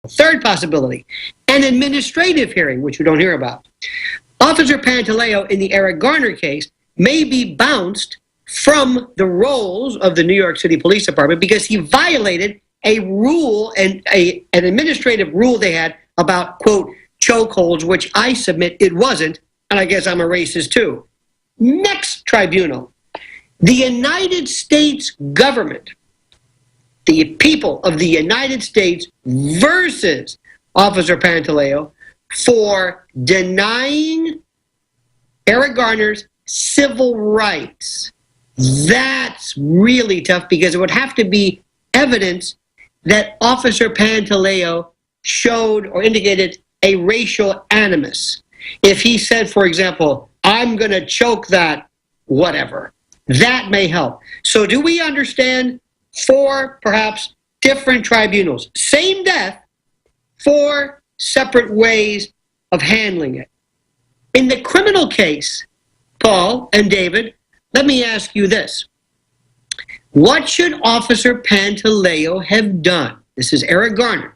Third possibility, an administrative hearing, which we don't hear about. Officer Pantaleo in the Eric Garner case may be bounced from the roles of the New York City Police Department because he violated a rule and an administrative rule they had about, quote, chokeholds, which I submit it wasn't, and I guess I'm a racist too. Next tribunal, the United States government, the people of the United States versus Officer Pantaleo for denying Eric Garner's civil rights. That's really tough because it would have to be evidence that Officer Pantaleo showed or indicated a racial animus. If he said, for example, I'm going to choke that, whatever, that may help. So do we understand 4 perhaps different tribunals, same death, 4 separate ways of handling it? In the criminal case, Paul and David, let me ask you this. What should Officer Pantaleo have done? This is Eric Garner.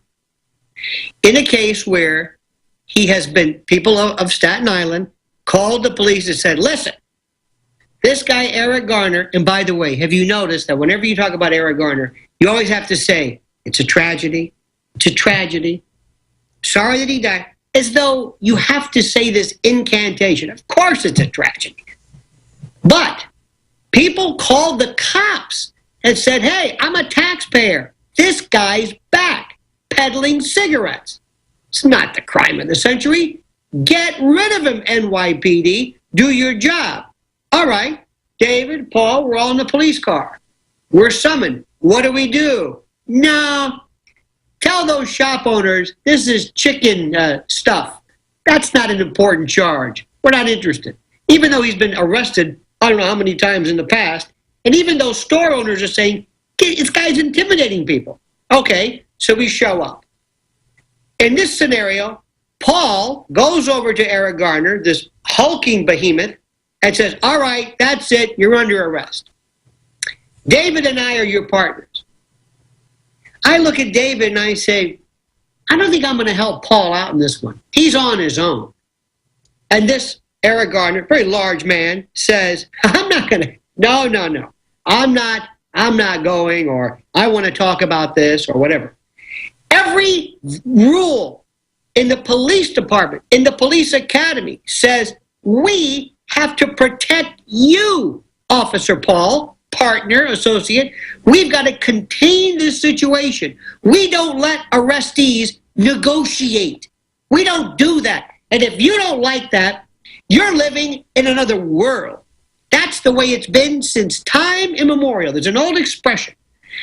In a case where he has been, people of Staten Island called the police and said, listen, this guy Eric Garner, and by the way, have you noticed that whenever you talk about Eric Garner, you always have to say, it's a tragedy, it's a tragedy, sorry that he died, as though you have to say this incantation. Of course it's a tragedy. But people called the cops and said, hey, I'm a taxpayer. This guy's back peddling cigarettes. It's not the crime of the century. Get rid of him, NYPD. Do your job. All right, David, Paul, we're all in the police car. We're summoned. What do? No. Tell those shop owners this is chicken stuff. That's not an important charge. We're not interested. Even though he's been arrested, I don't know how many times in the past, and even though store owners are saying, this guy's intimidating people. Okay, so we show up. In this scenario, Paul goes over to Eric Garner, this hulking behemoth, and says, all right, that's it, you're under arrest. David and I are your partners. I look at David and I say, I don't think I'm going to help Paul out in this one. He's on his own. And this Eric Garner, very large man, says, I'm not going to, no. I'm not going, or I want to talk about this, or whatever. Every rule in the police department, in the police academy, says we have to protect you, Officer Paul, partner, associate. We've got to contain this situation. We don't let arrestees negotiate. We don't do that. And if you don't like that, you're living in another world. That's the way it's been since time immemorial. There's an old expression,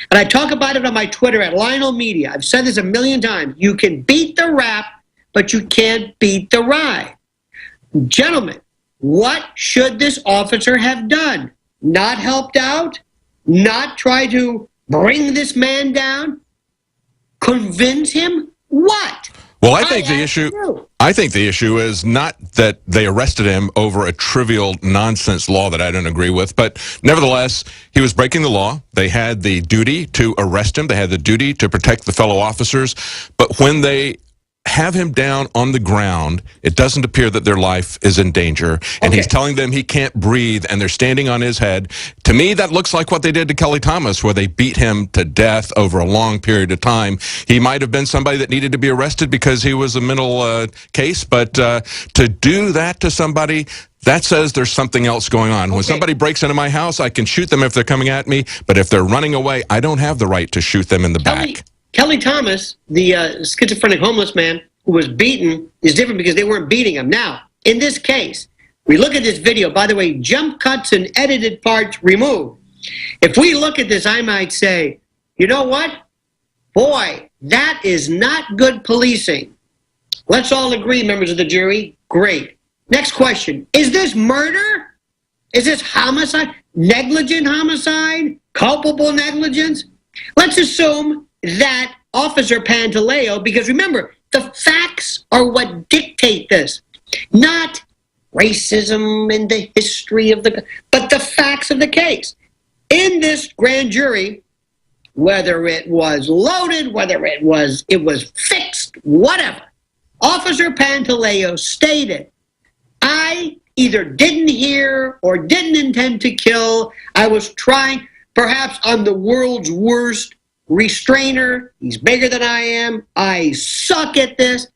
and I talk about it on my Twitter at Lionel Media. I've said this a million times. You can beat the rap, but you can't beat the ride. Gentlemen, what should this officer have done? Not helped out? Not try to bring this man down? Convince him? What? Well, I think the issue is not that they arrested him over a trivial nonsense law that I don't agree with, but nevertheless, he was breaking the law. They had the duty to arrest him. They had the duty to protect the fellow officers. But when they have him down on the ground, it doesn't appear that their life is in danger. And he's telling them he can't breathe, and they're standing on his head. To me, that looks like what they did to Kelly Thomas, where they beat him to death over a long period of time. He might have been somebody that needed to be arrested because he was a mental case, but to do that to somebody, that says there's something else going on. When somebody breaks into my house, I can shoot them if they're coming at me, but if they're running away, I don't have the right to shoot them in the back. Kelly Thomas, the schizophrenic homeless man who was beaten, is different because they weren't beating him. Now, in this case, we look at this video. By the way, jump cuts and edited parts removed. If we look at this, I might say, you know what? Boy, that is not good policing. Let's all agree, members of the jury. Great. Next question. Is this murder? Is this homicide? Negligent homicide? Culpable negligence? Let's assume that Officer Pantaleo, because remember, the facts are what dictate this, not racism and the history of but the facts of the case. In this grand jury, whether it was loaded, whether it was fixed, whatever. Officer Pantaleo stated, I either didn't hear or didn't intend to kill. I was trying, perhaps I'm the world's worst restrainer. He's bigger than I am. I suck at this.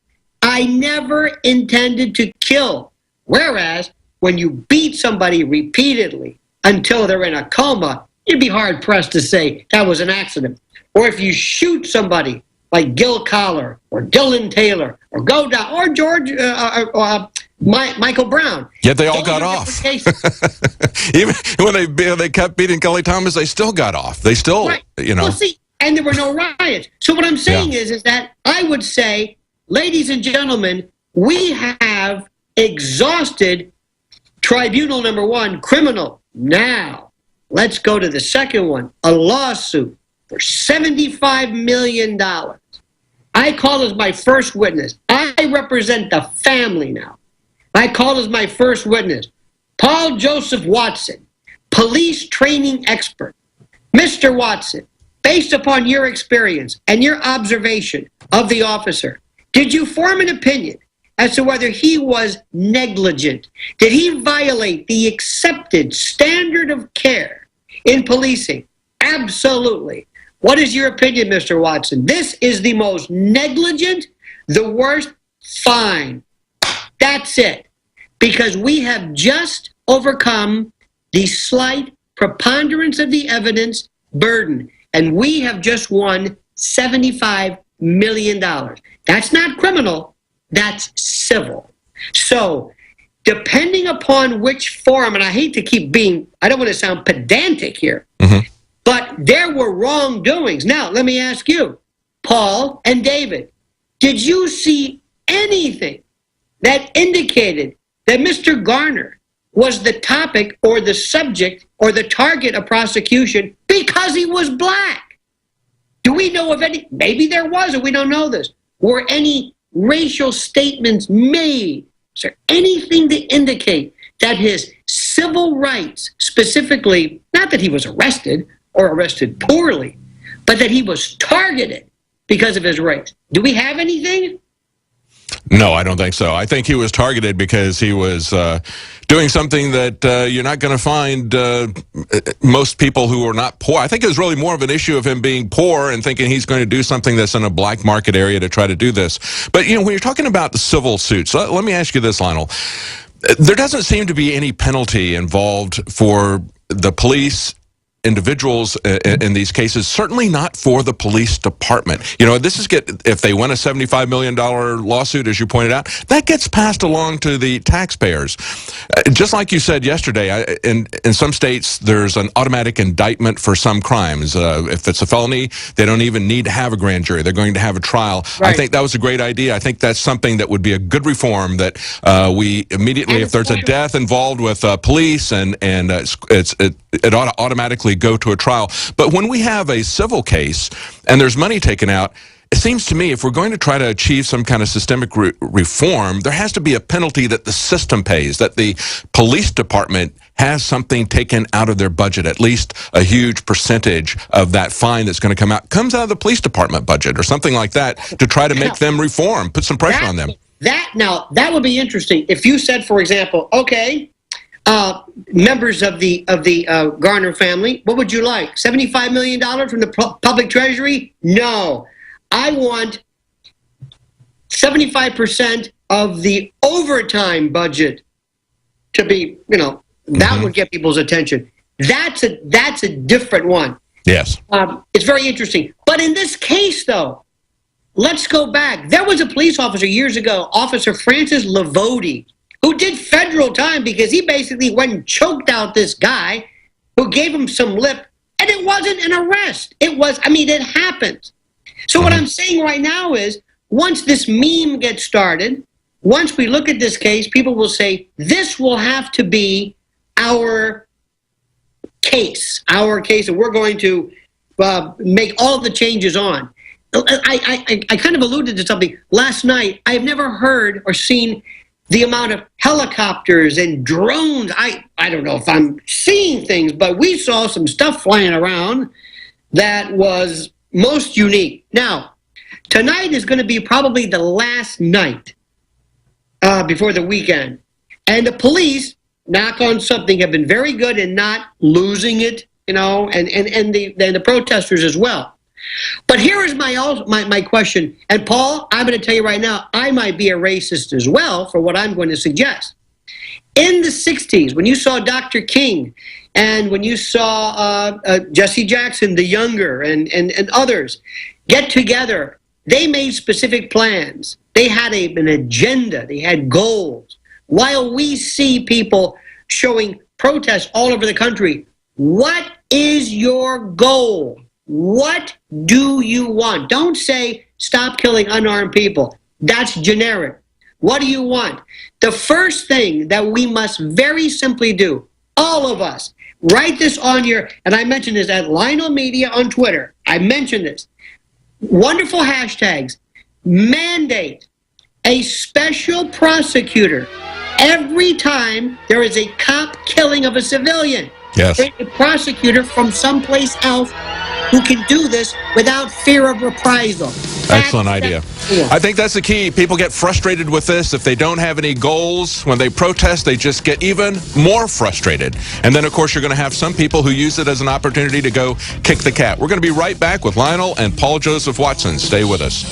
I never intended to kill. Whereas when you beat somebody repeatedly until they're in a coma, you'd be hard-pressed to say that was an accident. Or if you shoot somebody like Gil Collar or Dylan Taylor or Godot or George Michael Brown. Yet they all got off. Even when they kept beating Kelly Thomas, they still got off. They still, right. you know. Well, see, and there were no riots. So what I'm saying is that I would say, ladies and gentlemen, we have exhausted tribunal number one, criminal. Now, let's go to the second one, a lawsuit for $75 million. I call as my first witness. I represent the family now. I call as my first witness Paul Joseph Watson, police training expert. Mr. Watson, based upon your experience and your observation of the officer, did you form an opinion as to whether he was negligent? Did he violate the accepted standard of care in policing? Absolutely. What is your opinion, Mr. Watson? This is the most negligent, the worst. Fine. That's it. Because we have just overcome the slight preponderance of the evidence burden, and we have just won $75 million. That's not criminal. That's civil. So, depending upon which forum, and I hate to keep being, I don't want to sound pedantic here, but there were wrongdoings. Now, let me ask you, Paul and David, did you see anything that indicated that Mr. Garner was the topic or the subject or the target of prosecution because he was black? Do we know of any? Maybe there was, and we don't know this. Were any racial statements made? Is there anything to indicate that his civil rights, specifically, not that he was arrested or arrested poorly, but that he was targeted because of his race? Do we have anything? No, I don't think so. I think he was targeted because he was doing something that you're not going to find most people who are not poor. I think it was really more of an issue of him being poor and thinking he's going to do something that's in a black market area to try to do this. But, you know, when you're talking about the civil suits, let me ask you this, Lionel. There doesn't seem to be any penalty involved for the police individuals in these cases, certainly not for the police department. You know, this is if they win a $75 million lawsuit, as you pointed out, that gets passed along to the taxpayers. Just like you said yesterday, in some states, there's an automatic indictment for some crimes. If it's a felony, they don't even need to have a grand jury. They're going to have a trial. Right. I think that was a great idea. I think that's something that would be a good reform, that we immediately, if there's a death involved with police, and it ought to automatically go to a trial. But when we have a civil case and there's money taken out, it seems to me if we're going to try to achieve some kind of systemic reform, there has to be a penalty that the system pays, that the police department has something taken out of their budget, at least a huge percentage of that fine that's going to come out comes out of the police department budget or something like that, to try to make them reform, put some pressure on them. That would be interesting. If you said, for example, okay, members of the Garner family, what would you like? $75 million from the public treasury? No. I want 75% of the overtime budget to be, you know, that would get people's attention. That's a different one. Yes. It's very interesting. But in this case, though, let's go back. There was a police officer years ago, Officer Francis Lavodi, who did federal time because he basically went and choked out this guy who gave him some lip, and it wasn't an arrest. It was, I mean, it happened. So what I'm saying right now is, once this meme gets started, once we look at this case, people will say, this will have to be our case, and we're going to make all the changes on. I kind of alluded to something. Last night, I've never heard or seen the amount of helicopters and drones. I don't know if I'm seeing things, but we saw some stuff flying around that was most unique. Now, Tonight is going to be probably the last night before the weekend. And the police, knock on something, have been very good in not losing it, and the protesters as well. But here is my question. And Paul, I'm going to tell you right now, I might be a racist as well for what I'm going to suggest. In the 60s, when you saw Dr. King and when you saw Jesse Jackson, the younger, and others get together, they made specific plans. They had an agenda. They had goals. While we see people showing protests all over the country, what is your goal? What do you want? Don't say stop killing unarmed people. That's generic. What do you want? The first thing that we must very simply do, all of us, write this on your, and I mentioned this at Lionel Media on Twitter. I mentioned this. Wonderful hashtags. Mandate a special prosecutor every time there is a cop killing of a civilian. Yes. A prosecutor from someplace else who can do this without fear of reprisal. Excellent idea. I think that's the key. People get frustrated with this. If they don't have any goals, when they protest, they just get even more frustrated. And then, of course, you're going to have some people who use it as an opportunity to go kick the cat. We're going to be right back with Lionel and Paul Joseph Watson. Stay with us.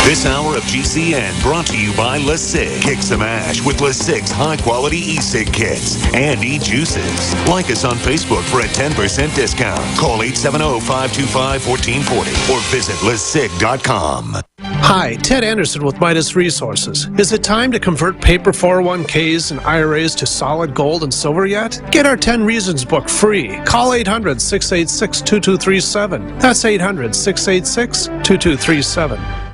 This hour of GCN brought to you by LaSig. Kick some ash with LaSig's high-quality e-cig kits and e-juices. Like us on Facebook for a 10% discount. Call 870-525-1440 or visit LaSig.com. Hi, Ted Anderson with Midas Resources. Is it time to convert paper 401ks and IRAs to solid gold and silver yet? Get our 10 Reasons book free. Call 800-686-2237. That's 800-686-2237.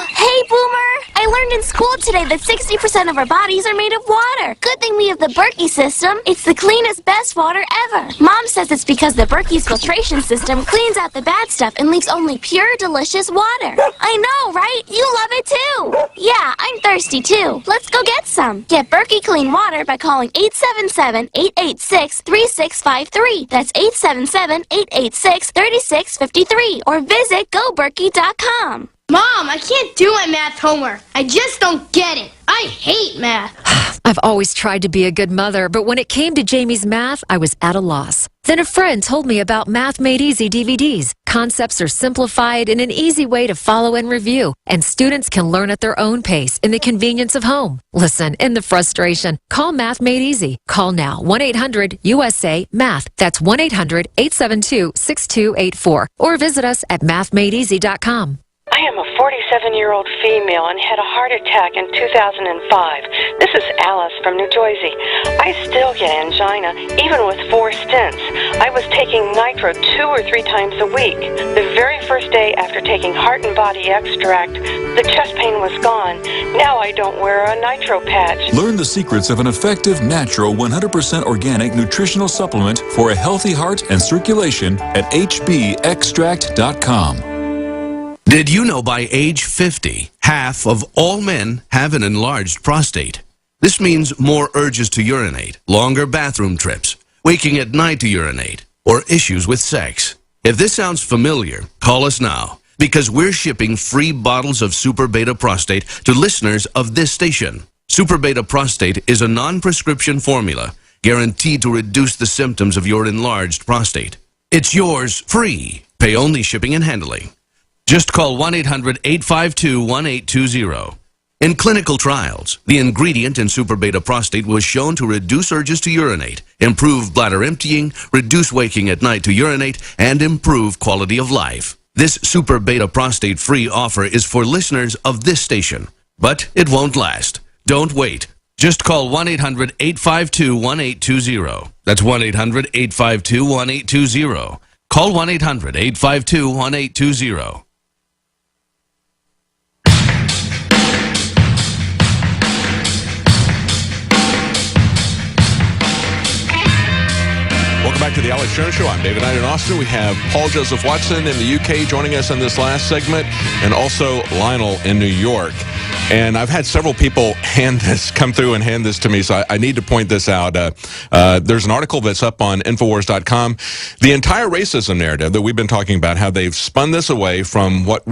Hey, Boomer! I learned in school today that 60% of our bodies are made of water. Good thing we have the Berkey system. It's the cleanest, best water ever. Mom says it's because the Berkey's filtration system cleans out the bad stuff and leaves only pure, delicious water. I know, right? You love it too. Yeah, I'm thirsty too. Let's go get some. Get Berkey clean water by calling 877-886-3653. That's 877-886-3653. Or visit goberkey.com. Mom, I can't do my math homework. I just don't get it. I hate math. I've always tried to be a good mother, but when it came to Jamie's math, I was at a loss. Then a friend told me about Math Made Easy DVDs. Concepts are simplified in an easy way to follow and review, and students can learn at their own pace in the convenience of home. Listen, in the frustration, call Math Made Easy. Call now, 1-800-USA-MATH. That's 1-800-872-6284. Or visit us at mathmadeeasy.com. I am a 47-year-old female and had a heart attack in 2005. This is Alice from New Jersey. I still get angina, even with 4 stents. I was taking nitro 2 or 3 times a week. The very first day after taking Heart and Body Extract, the chest pain was gone. Now I don't wear a nitro patch. Learn the secrets of an effective, natural, 100% organic nutritional supplement for a healthy heart and circulation at hbextract.com. Did you know by age 50, half of all men have an enlarged prostate? This means more urges to urinate, longer bathroom trips, waking at night to urinate, or issues with sex. If this sounds familiar, call us now, because we're shipping free bottles of Super Beta Prostate to listeners of this station. Super Beta Prostate is a non-prescription formula guaranteed to reduce the symptoms of your enlarged prostate. It's yours free. Pay only shipping and handling. Just call 1-800-852-1820. In clinical trials, the ingredient in Super Beta Prostate was shown to reduce urges to urinate, improve bladder emptying, reduce waking at night to urinate, and improve quality of life. This Super Beta Prostate free offer is for listeners of this station, but it won't last. Don't wait. Just call 1-800-852-1820. That's 1-800-852-1820. Call 1-800-852-1820. Welcome back to the Alex Jones Show. I'm David Knight in Austin. We have Paul Joseph Watson in the UK joining us in this last segment, and also Lionel in New York. And I've had several people come through and hand this to me, so I need to point this out. There's an article that's up on Infowars.com. The entire racism narrative that we've been talking about, how they've spun this away from what